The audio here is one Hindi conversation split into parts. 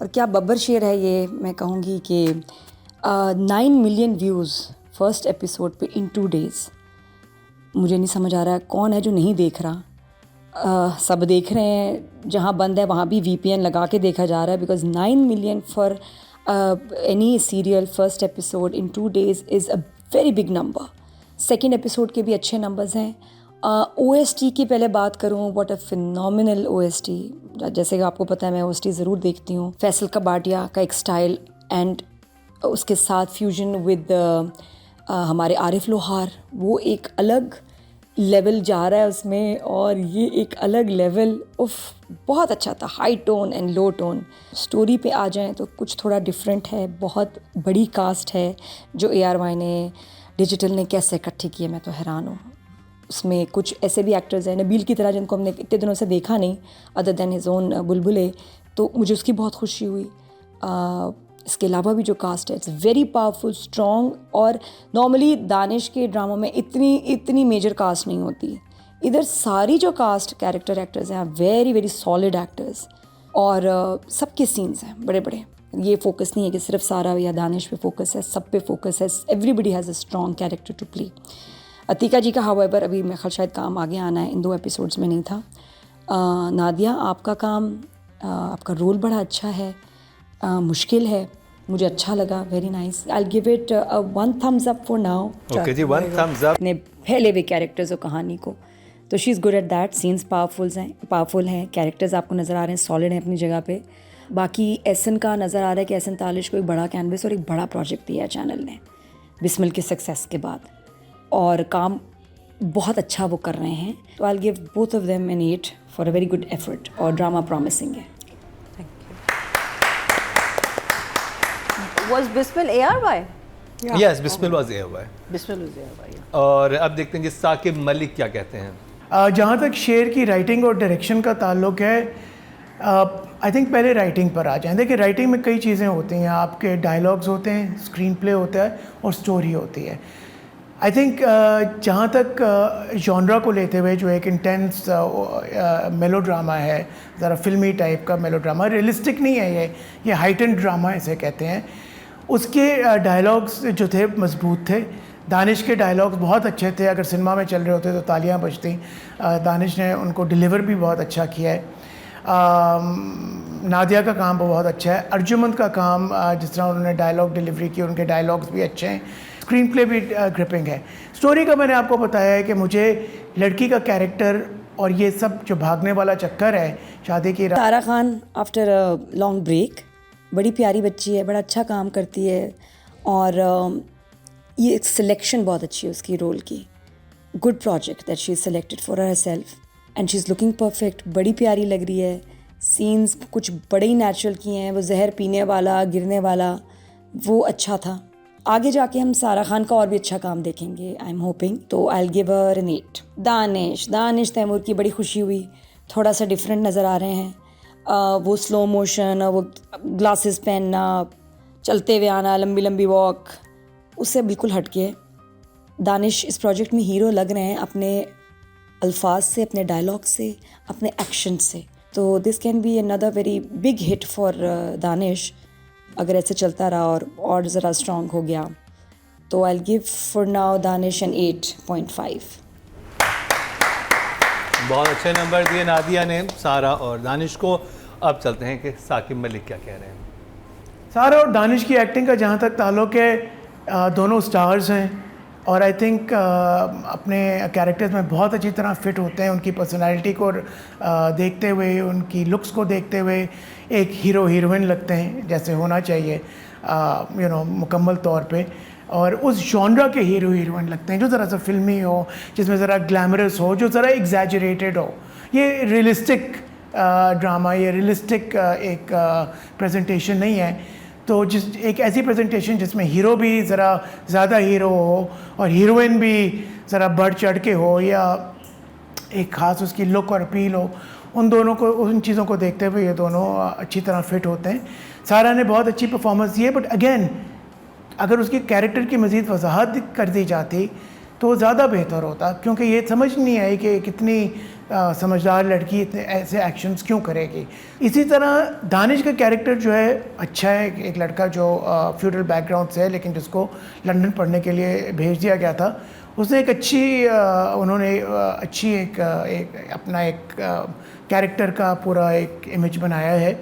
और क्या बब्बर शेर है ये, मैं कहूँगी कि 9 मिलियन व्यूज़ फर्स्ट एपिसोड पे इन 2 days। मुझे नहीं समझ आ रहा है कौन है जो नहीं देख रहा। सब देख रहे हैं, जहाँ बंद है वहाँ भी VPN लगा के देखा जा रहा है, because 9 million for any serial first episode in 2 days is a very big number. Second episode के भी अच्छे नंबर्स हैं। OST की पहले बात करूँ, व्हाट अ फिनोमिनल OST। जैसे कि आपको पता है मैं OST ज़रूर देखती हूँ। फैसल कबाडिया का एक स्टाइल एंड उसके साथ फ्यूजन विद हमारे आरिफ लोहार, वो एक अलग लेवल जा रहा है उसमें, और ये एक अलग लेवल बहुत अच्छा था। High tone and low tone. Story पे आ जाएं तो कुछ थोड़ा डिफरेंट है। बहुत बड़ी कास्ट है जो ARY ने, डिजिटल ने कैसे इकट्ठी की है, मैं तो हैरान हूँ। उसमें कुछ ऐसे भी एक्टर्स हैं नबील की तरह जिनको हमने इतने दिनों से देखा नहीं अदर दैन हिज ओन बुलबुले, तो मुझे उसकी बहुत खुशी हुई। इसके अलावा भी जो कास्ट है इट्स वेरी पावरफुल, स्ट्रॉन्ग, और नॉर्मली दानिश के ड्रामों में इतनी मेजर कास्ट नहीं होती। इधर सारी जो कास्ट कैरेक्टर एक्टर्स हैं वेरी वेरी सॉलिड एक्टर्स, और सबके सीन्स हैं बड़े बड़े। ये फोकस नहीं है कि सिर्फ सारा या दानिश पे फोकस है, सब पे फोकस है। Everybody has a strong character to play. Atika ji का हाउएवर अभी मेरे ख्याल शायद काम आगे आना है, इन 2 एपिसोड्स में नहीं था। नादिया, आपका काम, आपका रोल बड़ा अच्छा है, मुश्किल है, मुझे अच्छा लगा, very nice. I give it 1 thumbs up for now. Okay जी, 1 thumbs up। अपने फैले हुए कैरेक्टर्स और कहानी को, तो she is good at that. Scenes powerful हैं, कैरेक्टर्स आपको नज़र आ रहे हैं, सॉलिड हैं अपनी जगह पे। बाकी एहसन का नज़र आ रहा है कि एहसन तालिश को एक बड़ा कैनवस और एक बड़ा प्रोजेक्ट दिया है चैनल ने बिस्मिल के सक्सेस के बाद, और काम बहुत अच्छा वो कर रहे हैं। तो I give both of them an 8 for a very good effort, और ड्रामा प्रॉमिसिंग है। Was Bismil ARY? Yes, Bismil was ARY। Bismil was ARY, yeah. और अब देखते हैं जी साकिब मलिक क्या कहते हैं। जहाँ तक शेर की राइटिंग और डायरेक्शन का ताल्लुक है, आई थिंक पहले राइटिंग पर आ जाएं। देखिए, राइटिंग में कई चीज़ें होती हैं, आपके डायलॉग्स होते हैं, स्क्रीन प्ले होता है और स्टोरी होती है। आई थिंक जहाँ तक जॉनरा को लेते हुए जो एक इंटेंस मेलोड्रामा है, ज़रा फिल्मी टाइप का मेलोड्रामा, रियलिस्टिक नहीं है ये हाइटेंड ड्रामा इसे कहते हैं। उसके डायलॉग्स जो थे मजबूत थे। दानिश के डायलॉग्स बहुत अच्छे थे, अगर सिनेमा में चल रहे होते तो तालियां बजती। दानिश ने उनको डिलीवर भी बहुत अच्छा किया है। नादिया का काम बहुत अच्छा है। अर्जुमंद का काम, जिस तरह उन्होंने डायलॉग डिलीवरी की, उनके डायलॉग्स भी अच्छे हैं, स्क्रीन प्ले भी ग्रिपिंग है। स्टोरी का मैंने आपको बताया है कि मुझे लड़की का कैरेक्टर और ये सब जो भागने वाला चक्कर है शादी की। Sara Khan after a long break, बड़ी प्यारी बच्ची है, बड़ा अच्छा काम करती है, और ये सिलेक्शन बहुत अच्छी है उसकी रोल की। Good project that she is selected for her self and she is looking perfect. बड़ी प्यारी लग रही है। सीन्स कुछ बड़े ही नेचुरल किए हैं। वो जहर पीने वाला, गिरने वाला, वो अच्छा था। आगे जाके हम सारा खान का और भी अच्छा काम देखेंगे, आई एम होपिंग। तो I will give her an 8। Danish Taimur की बड़ी खुशी हुई, थोड़ा सा डिफरेंट नज़र आ रहे हैं। वो स्लो मोशन, वो ग्लासेस पहनना, चलते हुए आना, लंबी लंबी वॉक, उससे बिल्कुल हटके दानिश इस प्रोजेक्ट में हीरो लग रहे हैं, अपने अल्फाज से, अपने डायलॉग से, अपने एक्शन से। तो this can be another very big hit for Danish अगर ऐसे चलता रहा और ज़रा स्ट्रॉन्ग हो गया। तो I will give for now Danish an 8.5। बहुत अच्छे नंबर दिए नादिया ने सारा और दानिश को। अब चलते हैं कि साकिब मलिक क्या कह रहे हैं। सारा और दानिश की एक्टिंग का जहाँ तक ताल्लुक़ है, दोनों स्टार्स हैं और आई थिंक अपने कैरेक्टर्स में बहुत अच्छी तरह फिट होते हैं। उनकी पर्सनालिटी को देखते हुए, उनकी लुक्स को देखते हुए एक हीरो हीरोइन लगते हैं जैसे होना चाहिए, मुकम्मल तौर पे। और उस जॉनरा के हीरो हीरोइन लगते हैं जो ज़रा सा फिल्मी हो, जिसमें ज़रा ग्लैमरस हो, जो ज़रा एग्जैजरेटेड हो। ये रियलिस्टिक ड्रामा, ये रियलिस्टिक एक प्रेजेंटेशन नहीं है। तो एक ऐसी प्रेजेंटेशन जिसमें हीरो भी ज़रा ज़्यादा हीरो हो और हीरोइन भी ज़रा बढ़ चढ़ के हो, या एक ख़ास उसकी लुक और अपील हो, उन चीज़ों को देखते हुए ये दोनों अच्छी तरह फिट होते हैं। सारा ने बहुत अच्छी परफॉर्मेंस दी है, बट अगेन अगर उसकी कैरेक्टर की मज़ीद वजाहत कर दी जाती तो ज़्यादा बेहतर होता, क्योंकि ये समझ नहीं आई कि कितनी समझदार लड़की इतने ऐसे एक्शंस क्यों करेगी। इसी तरह दानिश का कैरेक्टर जो है अच्छा है, एक लड़का जो फ्यूडल बैकग्राउंड से है लेकिन जिसको लंदन पढ़ने के लिए भेज दिया गया था। उसने एक अच्छी उन्होंने अच्छी एक अपना एक कैरेक्टर का पूरा एक इमेज बनाया है।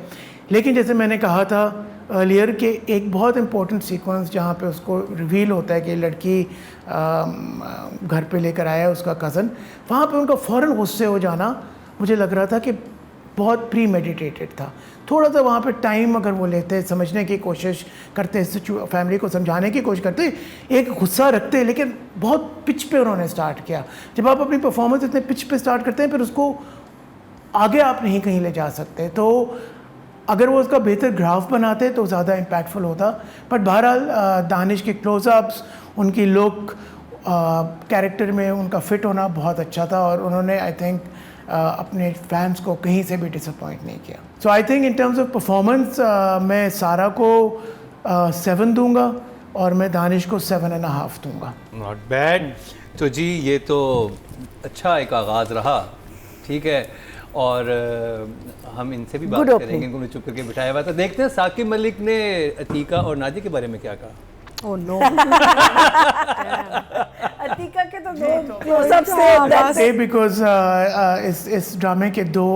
लेकिन जैसे मैंने कहा था अर्लियर के एक बहुत इम्पोर्टेंट सीक्वेंस जहाँ पे उसको रिवील होता है कि लड़की घर पे लेकर आया है उसका कज़न, वहाँ पे उनका फ़ौरन गुस्से हो जाना मुझे लग रहा था कि बहुत प्री मेडिटेटेड था। थोड़ा सा वहाँ पे टाइम अगर वो लेते, समझने की कोशिश करते, फैमिली को समझाने की कोशिश करते, एक गुस्सा रखते, लेकिन बहुत पिच पे उन्होंने स्टार्ट किया। जब आप अपनी परफॉर्मेंस इतने पिच पे स्टार्ट करते हैं फिर उसको आगे आप नहीं कहीं ले जा सकते। तो अगर वो उसका बेहतर ग्राफ बनाते तो ज़्यादा इम्पैक्टफुल होता। बट बहरहाल दानिश के क्लोजअप्स, उनकी लुक, कैरेक्टर में उनका फिट होना बहुत अच्छा था और उन्होंने आई थिंक अपने फैंस को कहीं से भी डिसअपॉइंट नहीं किया। So I think in terms of performance मैं सारा को 7 दूंगा और मैं दानिश को 7.5 दूंगा। Not bad. तो जी ये तो अच्छा एक आगाज़ रहा, ठीक है। और हम इनसे भी बात करेंगे, इनको चुप करके बिठाया हुआ था। देखते हैं साकिब मलिक ने अतीका और नादिया के बारे में क्या कहा। Oh no. अतीका के तो दो क्लोजअप से बिकॉज इस ड्रामे के 2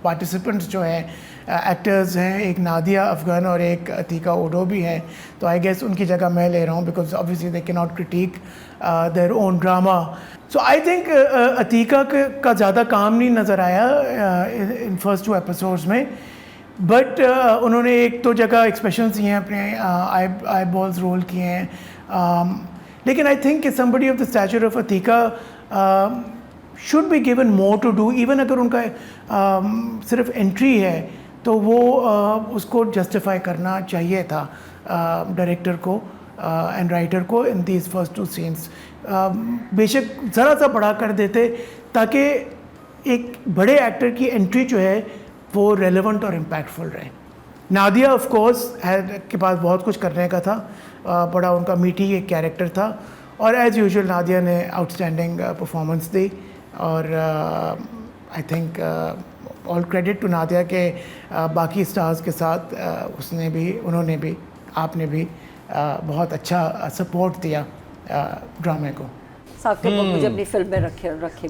पार्टिसिपेंट्स जो हैं एक्टर्स हैं, एक नादिया अफगान और एक अतीका ओडो भी हैं। तो आई गेस उनकी जगह मैं ले रहा हूँ because obviously they can not critic their own drama. So I think Atika का ज़्यादा काम नहीं नज़र आया इन फर्स्ट 2 एपिसोड्स में। बट उन्होंने एक तो जगह एक्सप्रेशन दिए हैं, अपने आई बॉल्स रोल किए हैं। लेकिन I think somebody of the stature of Atiqa should be given more to do. Even अगर उनका सिर्फ एंट्री है तो वो उसको जस्टिफाई करना चाहिए था डायरेक्टर को एंड राइटर को इन दीज फर्स्ट 2 सीन्स। बेशक ज़रा सा बड़ा कर देते ताकि एक बड़े एक्टर की एंट्री जो है वो रेलेवेंट और इम्पैक्टफुल रहे। नादिया ऑफ कोर्स के पास बहुत कुछ करने का था, बड़ा उनका मीठी एक कैरेक्टर था और एज़ यूजुअल नादिया ने आउटस्टैंडिंग परफॉर्मेंस दी। और I think all credit to Nadia के बाकी स्टार्स के साथ उन्होंने भी आपने भी बहुत अच्छा सपोर्ट दिया ड्रामे को। साकिब को मुझे अपनी फिल्म में रखे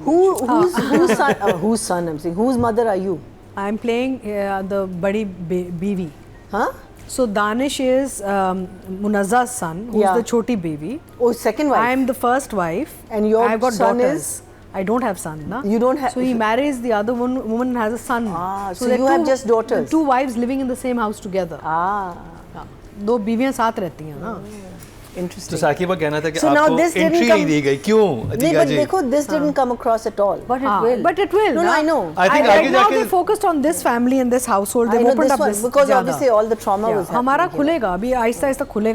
Whose son I'm saying? Whose mother are you? I'm playing the badi baby. Huh? So Danish is Munazza's son, who's Yeah. the choti baby. Oh, second wife. I am the first wife. And your I've got son daughters. is? I don't have son, na? You don't have- So he marries the other woman has a son. Ah, so they're you have just daughters. 2 wives living in the same house together. Ah, हाँ, 2 बीवियां साथ रहती हैं ना. तो interesting. साकिब का कहना था कि So now आपको this didn't एंट्री come- नहीं दी गई, क्यों नहीं, अतीका but जी? देखो, this didn't come across at all. But it हाँ, will. but it will. No, na? I know. I think right आगे now जाके they focused on this family and this household. I They've know opened this up one this because ज़्यादा. obviously all the trauma was happening हमारा here. खुलेगा अभी आहिस्ता आहिस्ता खुलेगा.